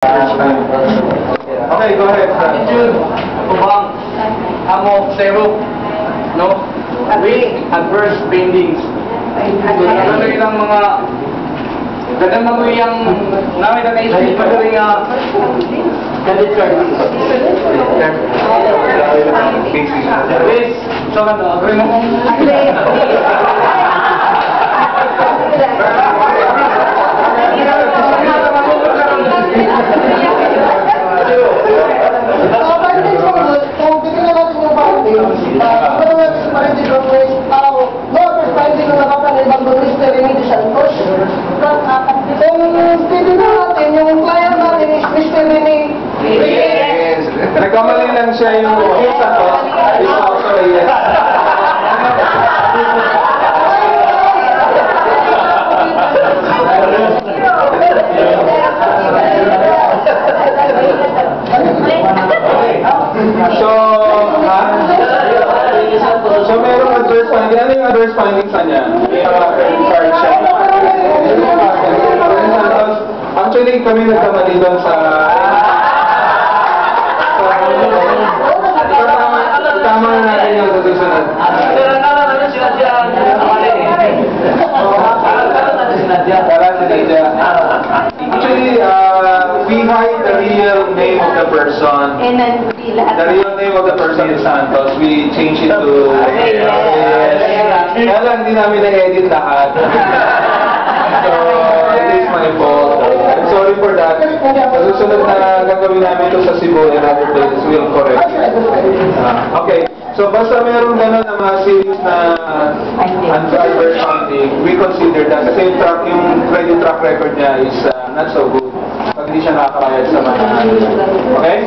Okay, go ahead. June, Kubang, Amo, Zero, no? We adverse paintings. Ano ilang mga dagang mamuyang namin na kaisip pa rin nga please, so ano, agree mo kung nagkamali lang siya yung isa ko. Isa ko sa yes. So, merong adverse finding. Ano yung adverse findings sa niya? Actually, kami nagkamali doon sa... Tama na natin yung susunod. Actually, we hide the real name of the person. And then, The real name of the person is Santos. We change it to... Kaya lang, hindi namin na-edit lahat. So, it is my fault. I'm sorry for that. Sa susunod na gagawin namin ito sa Cebu and other places, we'll correct. Okay. So, basta meron gano'n na mga serious na adverse finding, we consider that. Kasi yung credit track record niya is not so good. Pag hindi siya nakakayad sa mga... Okay?